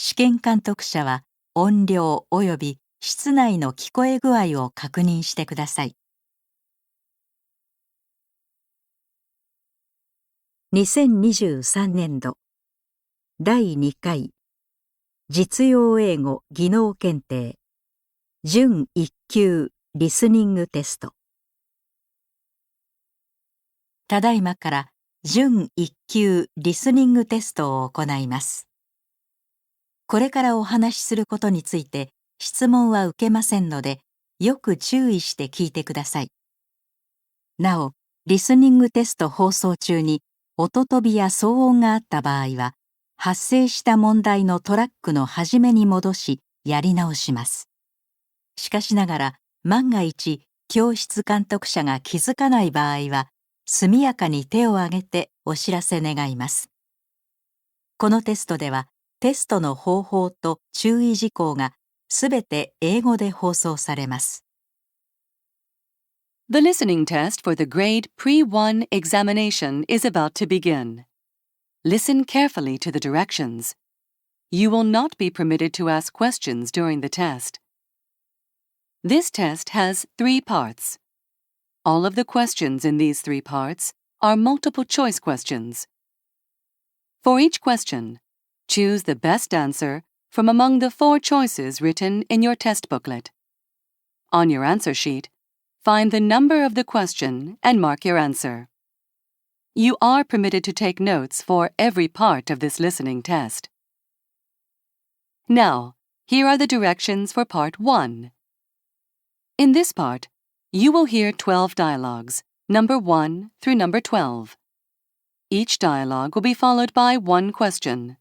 試験監督者は音量及び室内の聞こえ具合を確認してください。2023年度第2回実用英語技能検定準1級リスニングテスト。ただいまから準1級リスニングテストを行います。これからお話しすることについて質問は受けませんので、よく注意して聞いてください。なお、リスニングテスト放送中に音飛びや騒音があった場合は、発生した問題のトラックの始めに戻し、やり直します。しかしながら、万が一、教室監督者が気づかない場合は、速やかに手を挙げてお知らせ願います。このテストでは、テストの方法と注意事項がすべて英語で放送されます。The listening test for the grade Pre-1 examination is about to begin. Listen carefully to the directions. You will not be permitted to ask questions during the test. This test has 3 parts. All of the questions in these 3 parts are multiple choice questions. For each question, choose the best answer from among the 4 choices written in your test booklet. On your answer sheet, find the number of the question and mark your answer. You are permitted to take notes for every part of this listening test. Now, here are the directions for Part 1. In this part, you will hear 12 dialogues, number 1 through number 12. Each dialogue will be followed by 1 question.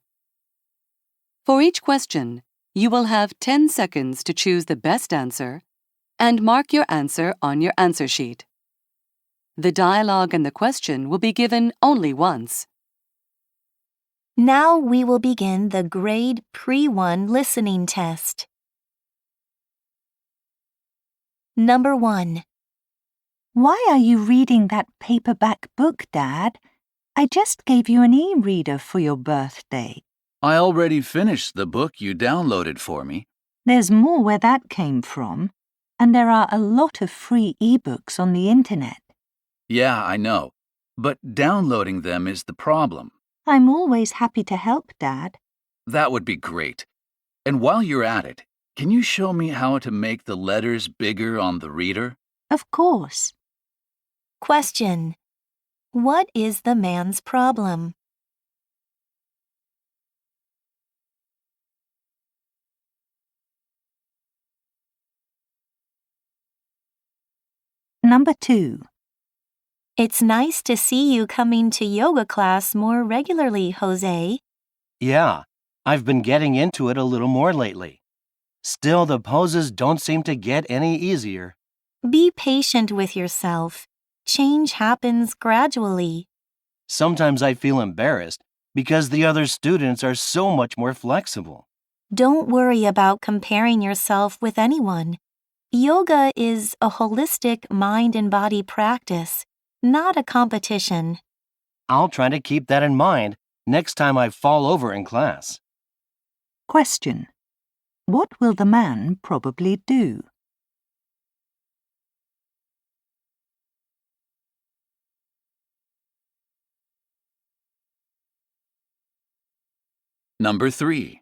For each question, you will have 10 seconds to choose the best answer and mark your answer on your answer sheet. The dialogue and the question will be given only once. Now we will begin the grade Pre-1 listening test. Number 1. Why are you reading that paperback book, Dad? I just gave you an e-reader for your birthday. I already finished the book you downloaded for me. There's more where that came from, and there are a lot of free e-books on the internet. Yeah, I know. But downloading them is the problem. I'm always happy to help, Dad. That would be great. And while you're at it, can you show me how to make the letters bigger on the reader? Of course. Question. What is the man's problem? Number 2. It's nice to see you coming to yoga class more regularly, Jose. Yeah, I've been getting into it a little more lately. Still, the poses don't seem to get any easier. Be patient with yourself. Change happens gradually. Sometimes I feel embarrassed because the other students are so much more flexible. Don't worry about comparing yourself with anyone. Yoga is a holistic mind and body practice, not a competition. I'll try to keep that in mind next time I fall over in class. Question. What will the man probably do? Number 3.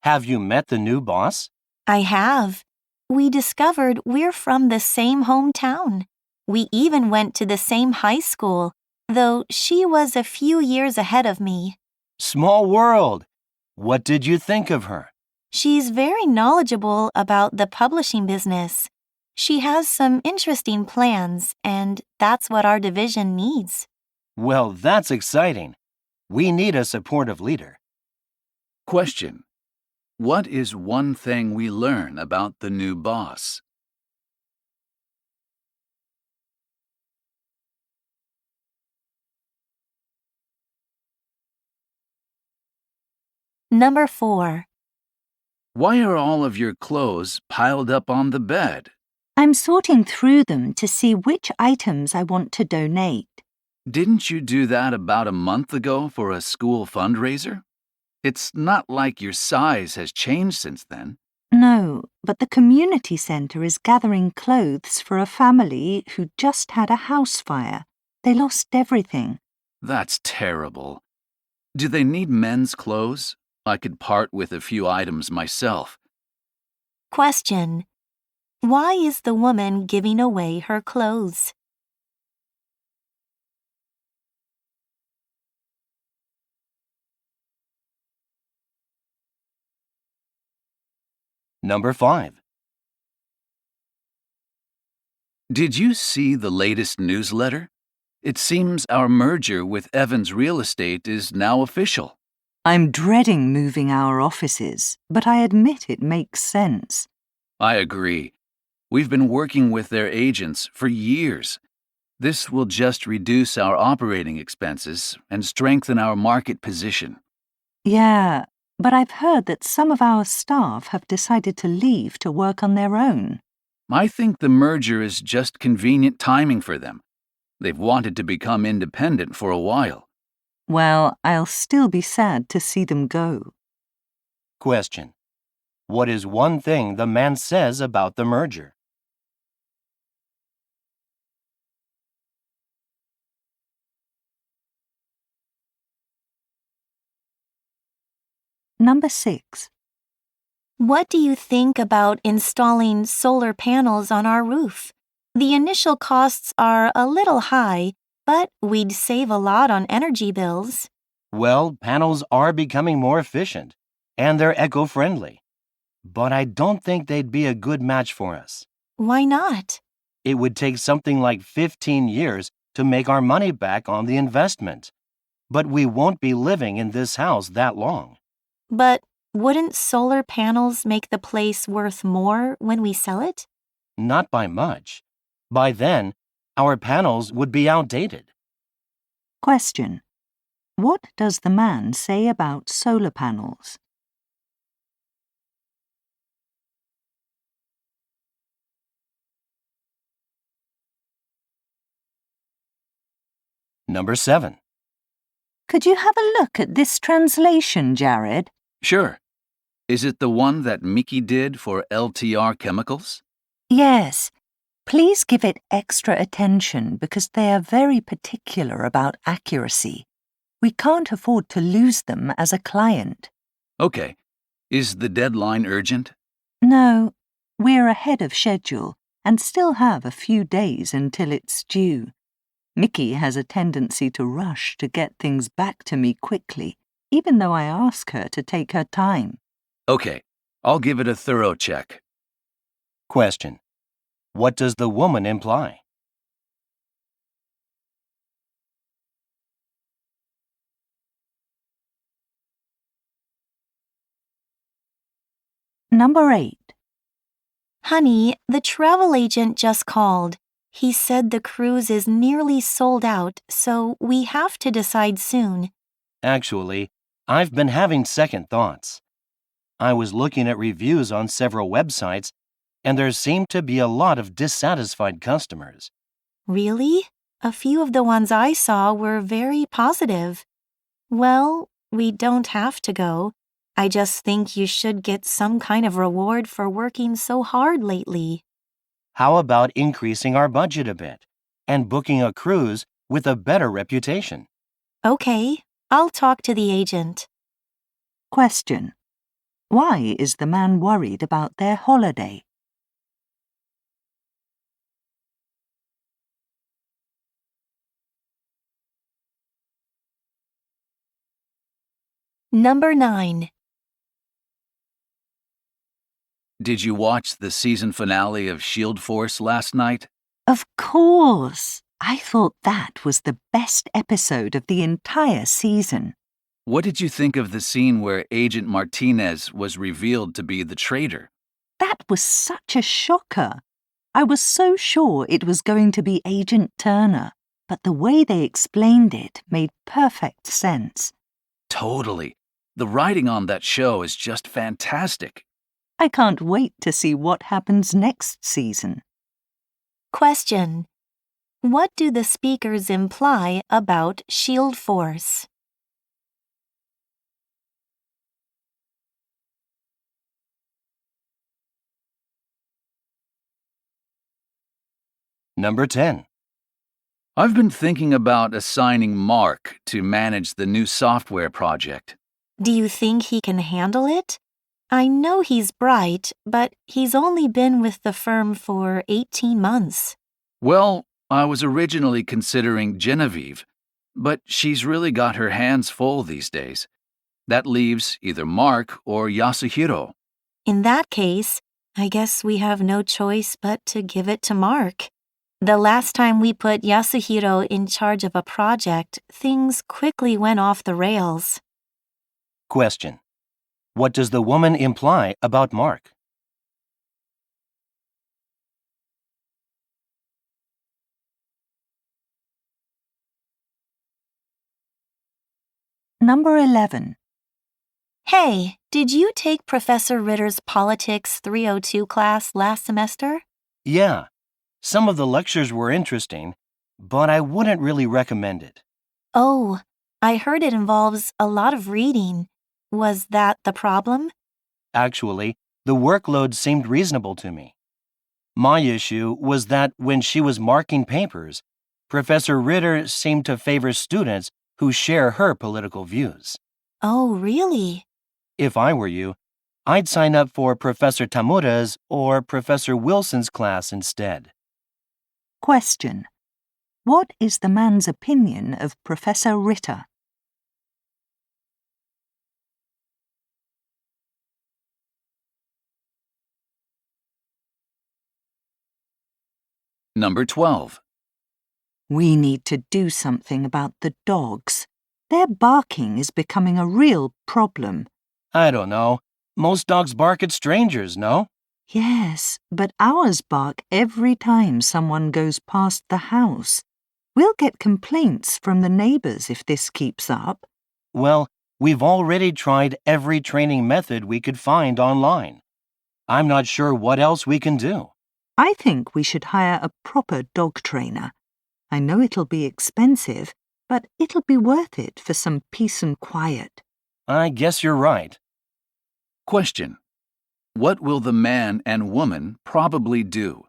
Have you met the new boss? I have. We discovered we're from the same hometown. We even went to the same high school, though she was a few years ahead of me. Small world. What did you think of her? She's very knowledgeable about the publishing business. She has some interesting plans, and that's what our division needs. Well, that's exciting. We need a supportive leader. Question. What is one thing we learn about the new boss? Number 4. Why are all of your clothes piled up on the bed? I'm sorting through them to see which items I want to donate. Didn't you do that about a month ago for a school fundraiser? It's not like your size has changed since then. No, but the community centre is gathering clothes for a family who just had a house fire. They lost everything. That's terrible. Do they need men's clothes? I could part with a few items myself. Question. Why is the woman giving away her clothes? Number 5. Did you see the latest newsletter? It seems our merger with Evans Real Estate is now official. I'm dreading moving our offices, but I admit it makes sense. I agree. We've been working with their agents for years. This will just reduce our operating expenses and strengthen our market position. Yeah, but I've heard that some of our staff have decided to leave to work on their own. I think the merger is just convenient timing for them. They've wanted to become independent for a while. Well, I'll still be sad to see them go. Question. What is one thing the man says about the merger? Number 6. What do you think about installing solar panels on our roof? The initial costs are a little high, but we'd save a lot on energy bills. Well, panels are becoming more efficient, and they're eco-friendly. But I don't think they'd be a good match for us. Why not? It would take something like 15 years to make our money back on the investment. But we won't be living in this house that long. But wouldn't solar panels make the place worth more when we sell it? Not by much. By then, our panels would be outdated. Question. What does the man say about solar panels? Number 7. Could you have a look at this translation, Jared? Sure. Is it the one that Mickey did for LTR Chemicals? Yes. Please give it extra attention because they are very particular about accuracy. We can't afford to lose them as a client. Okay. Is the deadline urgent? No, we're ahead of schedule and still have a few days until it's due. Mickey has a tendency to rush to get things back to me quickly, even though I ask her to take her time. Okay. I'll give it a thorough check. Question. What does the woman imply? Number 8. Honey, the travel agent just called. He said the cruise is nearly sold out, so we have to decide soon. Actually, I've been having second thoughts. I was looking at reviews on several websites, and there seemed to be a lot of dissatisfied customers. Really? A few of the ones I saw were very positive. Well, we don't have to go. I just think you should get some kind of reward for working so hard lately. How about increasing our budget a bit and booking a cruise with a better reputation? Okay, I'll talk to the agent. Question. Why is the man worried about their holiday? Number 9. Did you watch the season finale of Shield Force last night? Of course! I thought that was the best episode of the entire season. What did you think of the scene where Agent Martinez was revealed to be the traitor? That was such a shocker. I was so sure it was going to be Agent Turner, but the way they explained it made perfect sense. Totally. The writing on that show is just fantastic. I can't wait to see what happens next season. Question. What do the speakers imply about Shield Force? Number 10. I've been thinking about assigning Mark to manage the new software project. Do you think he can handle it? I know he's bright, but he's only been with the firm for 18 months. Well, I was originally considering Genevieve, but she's really got her hands full these days. That leaves either Mark or Yasuhiro. In that case, I guess we have no choice but to give it to Mark. The last time we put Yasuhiro in charge of a project, things quickly went off the rails. Question. What does the woman imply about Mark? Number 11. Hey, did you take Professor Ritter's Politics 302 class last semester? Yeah, some of the lectures were interesting, but I wouldn't really recommend it. Oh, I heard it involves a lot of reading. Was that the problem? Actually, the workload seemed reasonable to me. My issue was that when she was marking papers, Professor Ritter seemed to favor students who share her political views. Oh, really? If I were you, I'd sign up for Professor Tamura's or Professor Wilson's class instead. Question. What is the man's opinion of Professor Ritter? Number 12. We need to do something about the dogs. Their barking is becoming a real problem. I don't know. Most dogs bark at strangers, no? Yes, but ours bark every time someone goes past the house. We'll get complaints from the neighbors if this keeps up. Well, we've already tried every training method we could find online. I'm not sure what else we can do. I think we should hire a proper dog trainer. I know it'll be expensive, but it'll be worth it for some peace and quiet. I guess you're right. Question. What will the man and woman probably do?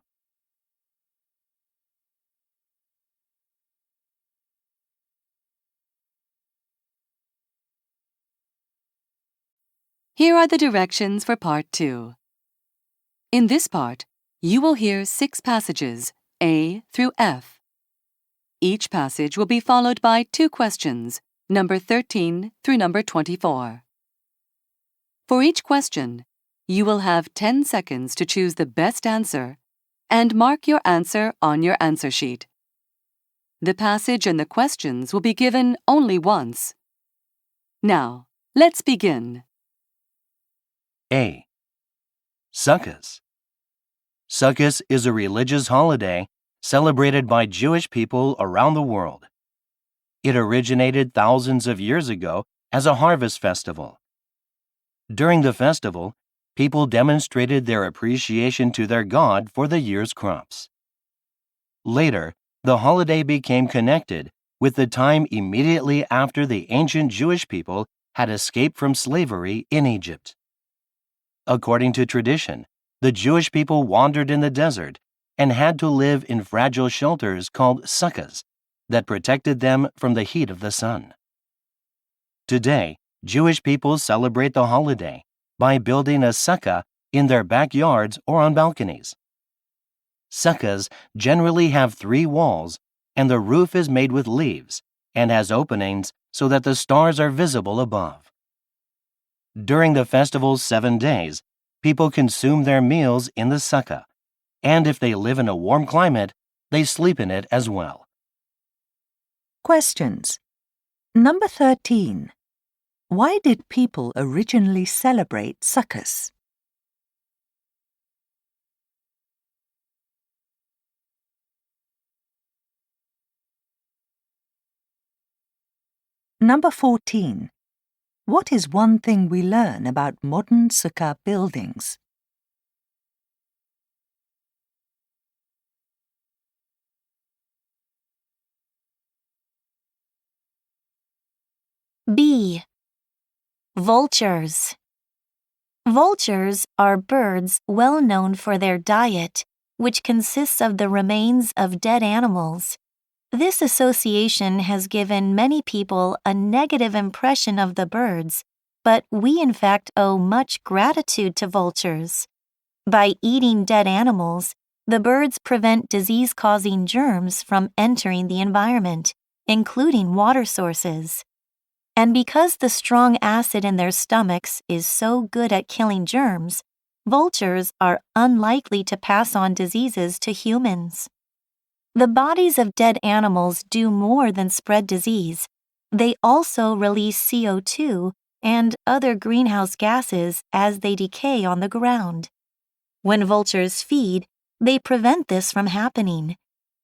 Here are the directions for Part 2. In this part, you will hear 6 passages, A through F. Each passage will be followed by 2 questions, number 13 through number 24. For each question, you will have 10 seconds to choose the best answer and mark your answer on your answer sheet. The passage and the questions will be given only once. Now, let's begin. A. Sukkot. Sukkot is a religious holiday celebrated by Jewish people around the world. It originated thousands of years ago as a harvest festival. During the festival, people demonstrated their appreciation to their God for the year's crops. Later, the holiday became connected with the time immediately after the ancient Jewish people had escaped from slavery in Egypt. According to tradition, the Jewish people wandered in the desert and had to live in fragile shelters called sukkahs that protected them from the heat of the sun. Today, Jewish people celebrate the holiday by building a sukkah in their backyards or on balconies. Sukkahs generally have 3 walls, and the roof is made with leaves and has openings so that the stars are visible above. During the festival's 7 days, people consume their meals in the sukkah, and if they live in a warm climate, they sleep in it as well. Questions. Number 13. Why did people originally celebrate Sukkot? Number 14. What is one thing we learn about modern sukkah buildings? B. Vultures. Vultures are birds well known for their diet, which consists of the remains of dead animals. This association has given many people a negative impression of the birds, but we in fact owe much gratitude to vultures. By eating dead animals, the birds prevent disease-causing germs from entering the environment, including water sources. And because the strong acid in their stomachs is so good at killing germs, vultures are unlikely to pass on diseases to humans. The bodies of dead animals do more than spread disease. They also release CO2 and other greenhouse gases as they decay on the ground. When vultures feed, they prevent this from happening.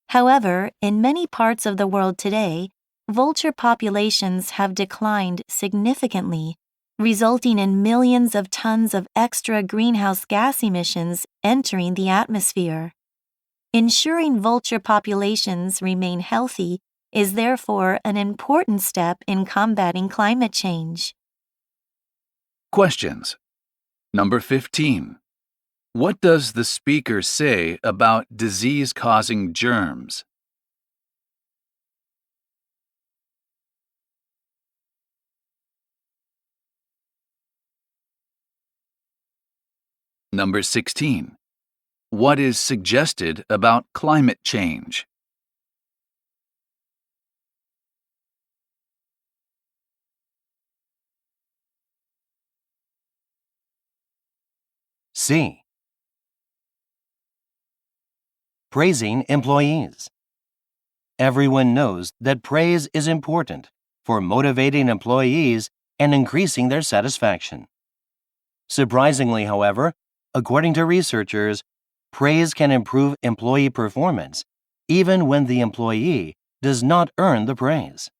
However, in many parts of the world today, vulture populations have declined significantly, resulting in millions of tons of extra greenhouse gas emissions entering the atmosphere. Ensuring vulture populations remain healthy is therefore an important step in combating climate change. Questions. Number 15. What does the speaker say about disease-causing germs? Number 16. What is suggested about climate change? C. Praising employees. Everyone knows that praise is important for motivating employees and increasing their satisfaction. Surprisingly, however, according to researchers, praise can improve employee performance even when the employee does not earn the praise.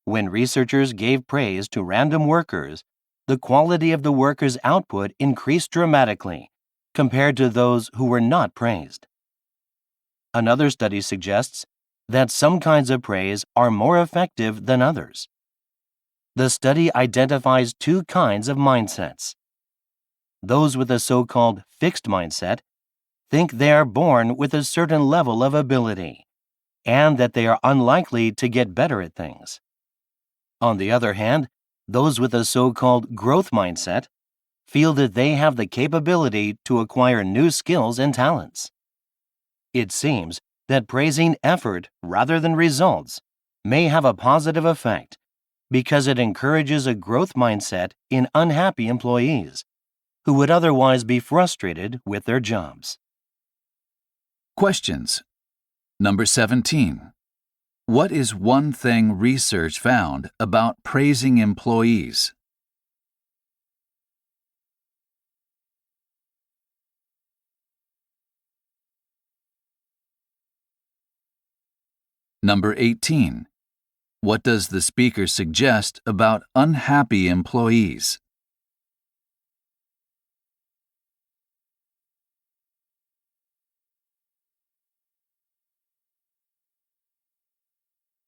When researchers gave praise to random workers, the quality of the workers' output increased dramatically compared to those who were not praised. Another study suggests that some kinds of praise are more effective than others. The study identifies two kinds of mindsets. Those with a so-called fixed mindset think they are born with a certain level of ability and that they are unlikely to get better at things. On the other hand, those with a so-called growth mindset feel that they have the capability to acquire new skills and talents. It seems that praising effort rather than results may have a positive effect because it encourages a growth mindset in unhappy employees who would otherwise be frustrated with their jobs. Questions. Number 17. What is one thing research found about praising employees? Number 18. What does the speaker suggest about unhappy employees?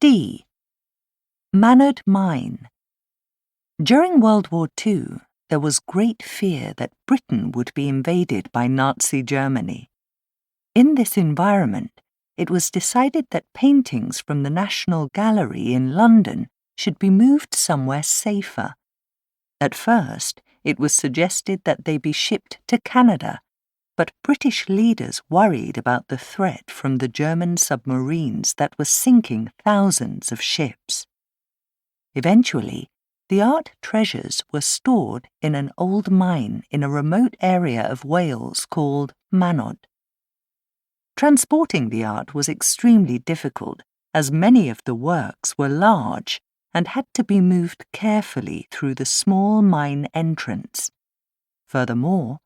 D. Mannered mine. During World War II, there was great fear that Britain would be invaded by Nazi Germany. In this environment, it was decided that paintings from the National Gallery in London should be moved somewhere safer. At first, it was suggested that they be shipped to Canada, but British leaders worried about the threat from the German submarines that were sinking thousands of ships. Eventually, the art treasures were stored in an old mine in a remote area of Wales called Manod. Transporting the art was extremely difficult, as many of the works were large and had to be moved carefully through the small mine entrance. Furthermore,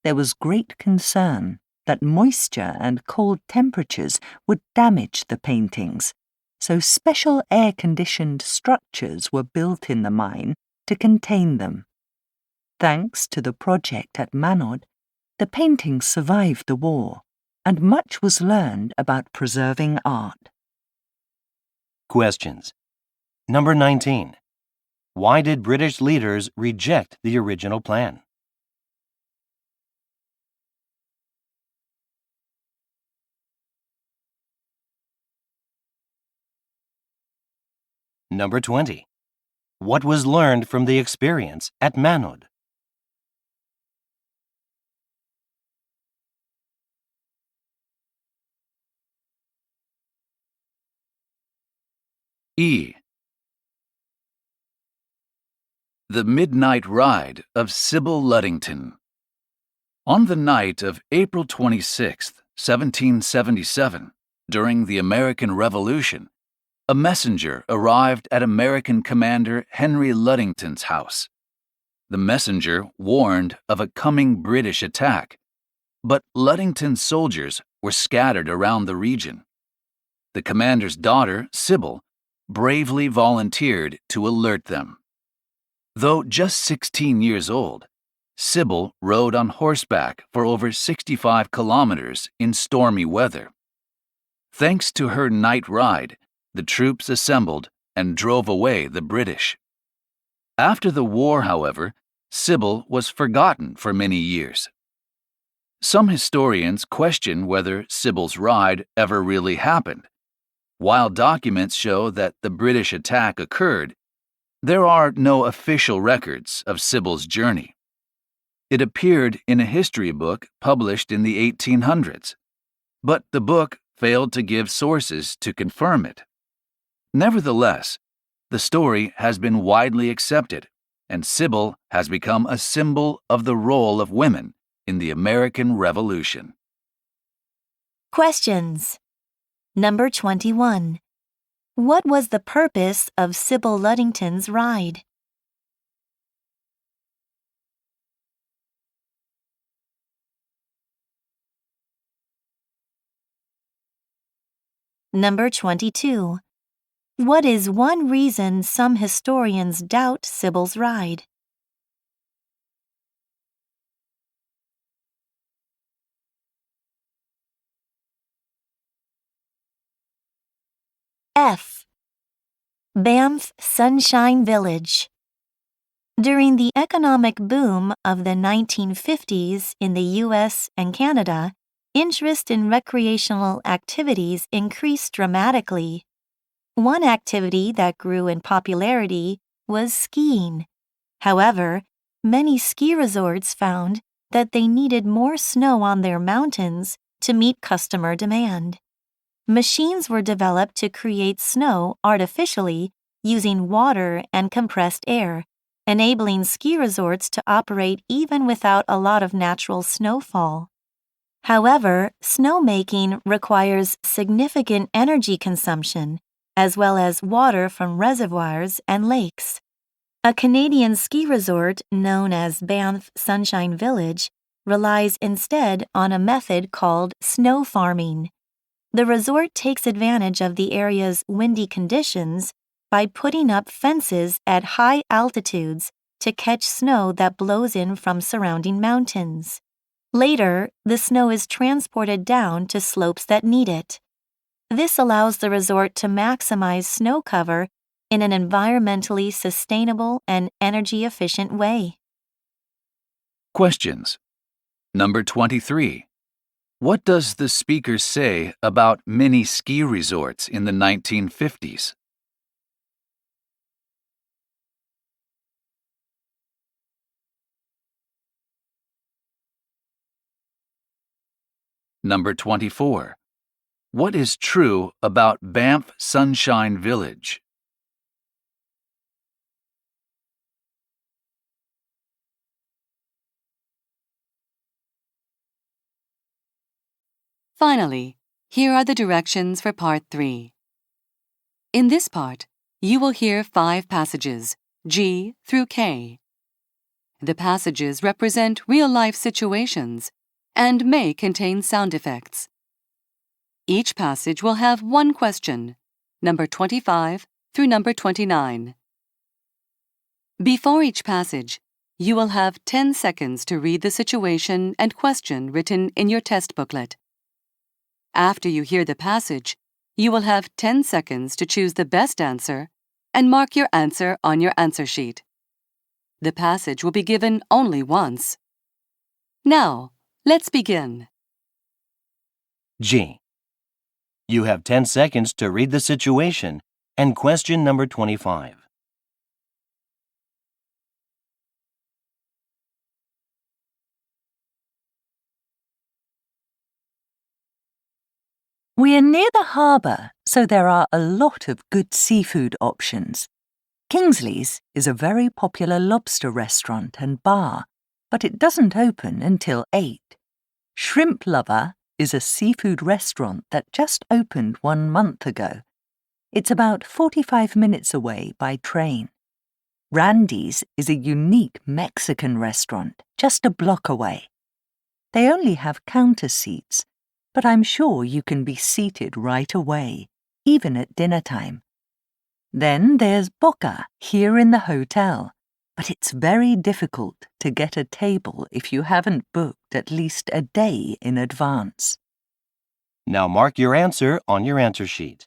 there was great concern that moisture and cold temperatures would damage the paintings, so special air-conditioned structures were built in the mine to contain them. Thanks to the project at Manod, the paintings survived the war, and much was learned about preserving art. Questions. Number 19. Why did British leaders reject the original plan? Number 20. What was learned from the experience at Manod? E. The Midnight Ride of Sybil Luddington. On the night of April 26, 1777, during the American Revolution, a messenger arrived at American commander Henry Luddington's house. The messenger warned of a coming British attack, but Luddington's soldiers were scattered around the region. The commander's daughter, Sybil, bravely volunteered to alert them. Though just 16 years old, Sybil rode on horseback for over 65 kilometers in stormy weather. Thanks to her night ride, the troops assembled and drove away the British. After the war, however, Sybil was forgotten for many years. Some historians question whether Sybil's ride ever really happened. While documents show that the British attack occurred, there are no official records of Sybil's journey. It appeared in a history book published in the 1800s, but the book failed to give sources to confirm it. Nevertheless, the story has been widely accepted, and Sybil has become a symbol of the role of women in the American Revolution. Questions. Number 21. What was the purpose of Sybil Luddington's ride? Number 22. What is one reason some historians doubt Sybil's ride? F. Banff Sunshine Village. During the economic boom of the 1950s in the U.S. and Canada, interest in recreational activities increased dramatically. One activity that grew in popularity was skiing. However, many ski resorts found that they needed more snow on their mountains to meet customer demand. Machines were developed to create snow artificially using water and compressed air, enabling ski resorts to operate even without a lot of natural snowfall. However, snowmaking requires significant energy consumption, as well as water from reservoirs and lakes. A Canadian ski resort known as Banff Sunshine Village relies instead on a method called snow farming. The resort takes advantage of the area's windy conditions by putting up fences at high altitudes to catch snow that blows in from surrounding mountains. Later, the snow is transported down to slopes that need it. This allows the resort to maximize snow cover in an environmentally sustainable and energy-efficient way. Questions. Number 23. What does the speaker say about many ski resorts in the 1950s? Number 24. What is true about Banff Sunshine Village? Finally, here are the directions for Part 3. In this part, you will hear 5 passages, G through K. The passages represent real-life situations and may contain sound effects. Each passage will have one question, number 25 through number 29. Before each passage, you will have 10 seconds to read the situation and question written in your test booklet. After you hear the passage, you will have 10 seconds to choose the best answer and mark your answer on your answer sheet. The passage will be given only once. Now, let's begin. G. You have 10 seconds to read the situation and question number 25. We're near the harbour, so there are a lot of good seafood options. Kingsley's is a very popular lobster restaurant and bar, but it doesn't open until 8. Shrimp Lover is a seafood restaurant that just opened 1 month ago. It's about 45 minutes away by train. Randy's is a unique Mexican restaurant just a block away. They only have counter seats, but I'm sure you can be seated right away, even at dinner time. Then there's Boca here in the hotel, but it's very difficult to get a table if you haven't booked at least a day in advance. Now mark your answer on your answer sheet.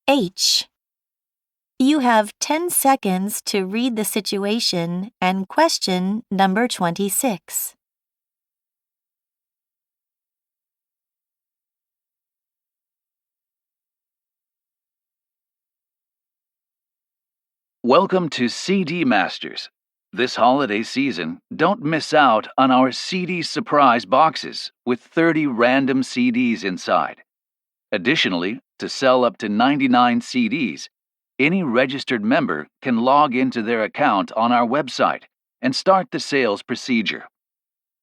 H. You have 10 seconds to read the situation and question number 26. Welcome to CD Masters. This holiday season, don't miss out on our CD surprise boxes with 30 random CDs inside. Additionally, to sell up to 99 CDs, any registered member can log into their account on our website and start the sales procedure.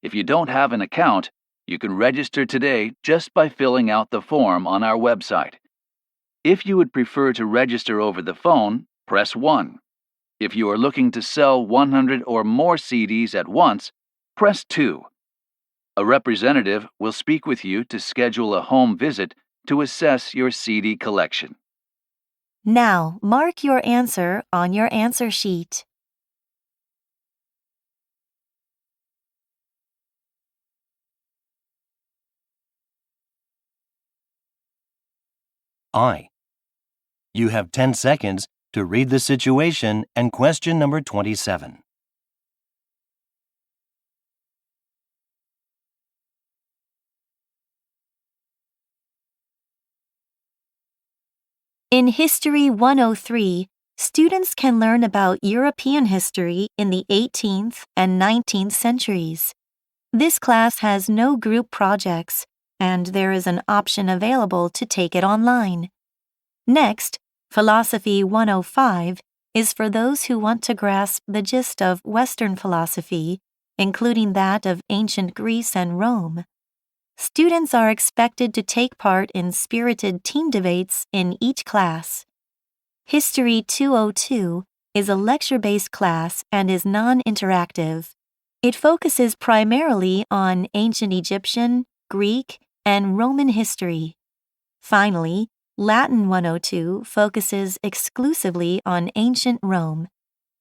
If you don't have an account, you can register today just by filling out the form on our website. If you would prefer to register over the phone, press 1. If you are looking to sell 100 or more CDs at once, press 2. A representative will speak with you to schedule a home visit to assess your CD collection. Now, mark your answer on your answer sheet. I. You have 10 seconds to read the situation and question number 27. In History 103, students can learn about European history in the 18th and 19th centuries. This class has no group projects, and there is an option available to take it online. Next, Philosophy 105 is for those who want to grasp the gist of Western philosophy, including that of ancient Greece and Rome. Students are expected to take part in spirited team debates in each class. History 202 is a lecture-based class and is non-interactive. It focuses primarily on ancient Egyptian, Greek, and Roman history. Finally, Latin 102 focuses exclusively on ancient Rome.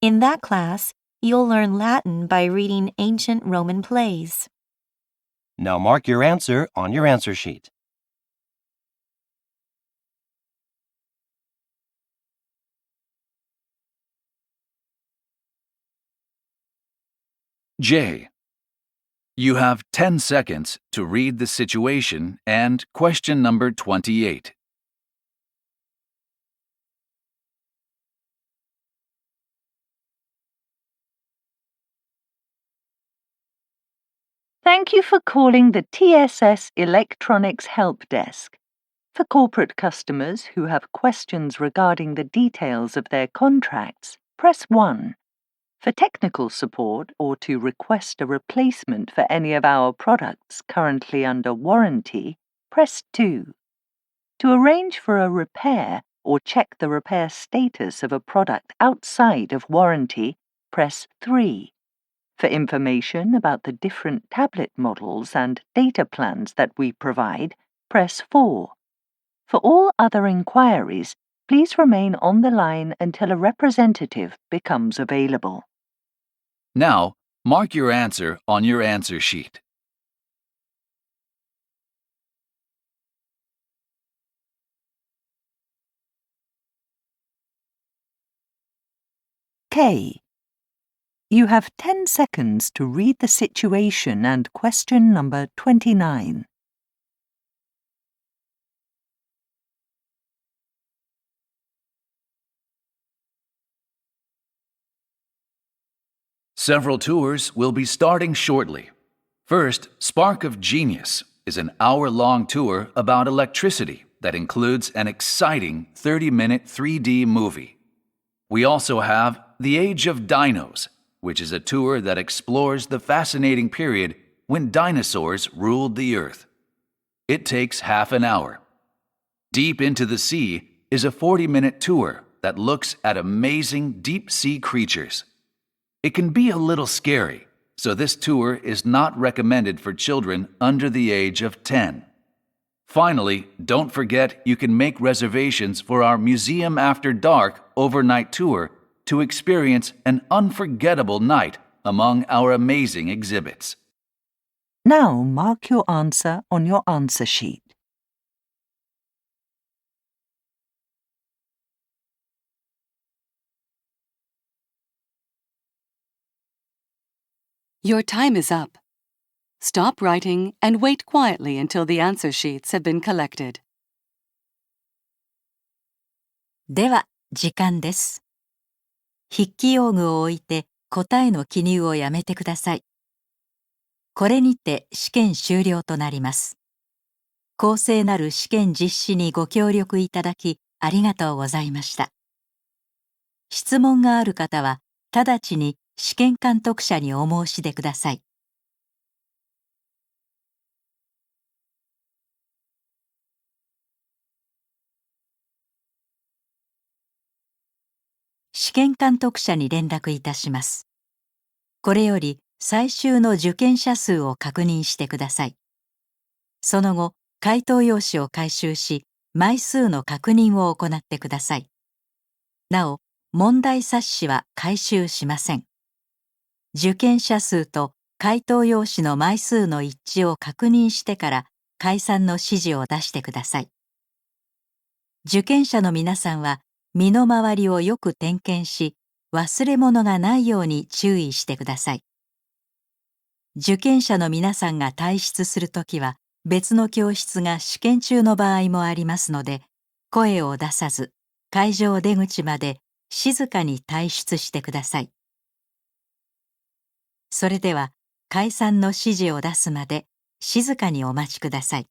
In that class, you'll learn Latin by reading ancient Roman plays. Now mark your answer on your answer sheet. J. You have 10 seconds to read the situation and question number 28. Thank you for calling the TSS Electronics Help Desk. For corporate customers who have questions regarding the details of their contracts, press 1. For technical support or to request a replacement for any of our products currently under warranty, press 2. To arrange for a repair or check the repair status of a product outside of warranty, press 3. For information about the different tablet models and data plans that we provide, press 4. For all other inquiries, please remain on the line until a representative becomes available. Now, mark your answer on your answer sheet. K. You have 10 seconds to read the situation and question number 29. Several tours will be starting shortly. First, Spark of Genius is an hour-long tour about electricity that includes an exciting 30-minute 3D movie. We also have The Age of Dinos, which is a tour that explores the fascinating period when dinosaurs ruled the Earth. It takes half an hour. Deep into the Sea is a 40-minute tour that looks at amazing deep-sea creatures. It can be a little scary, so this tour is not recommended for children under the age of 10. Finally, don't forget you can make reservations for our Museum After Dark overnight tour to experience an unforgettable night among our amazing exhibits. Now mark your answer on your answer sheet. Your time is up. Stop writing and wait quietly until the answer sheets have been collected. では、時間です。筆記用具を置いて答えの記入をやめてください。これにて試験終了となります。公正なる試験実施にご協力いただきありがとうございました。質問がある方は直ちに試験監督者にお申し出ください。試験監督者に連絡いたします。これより最終の受験者数を確認してください。その後、回答用紙を回収し、枚数の確認を行ってください。なお、問題冊子は回収しません。受験者数と回答用紙の枚数の一致を確認してから解散の指示を出してください。受験者の皆さんは身の回りをよく点検し、忘れ物がないように注意してください。受験者の皆さんが退出するときは別の教室が試験中の場合もありますので、声を出さず会場出口まで静かに退出してください。それでは解散の指示を出すまで静かにお待ちください。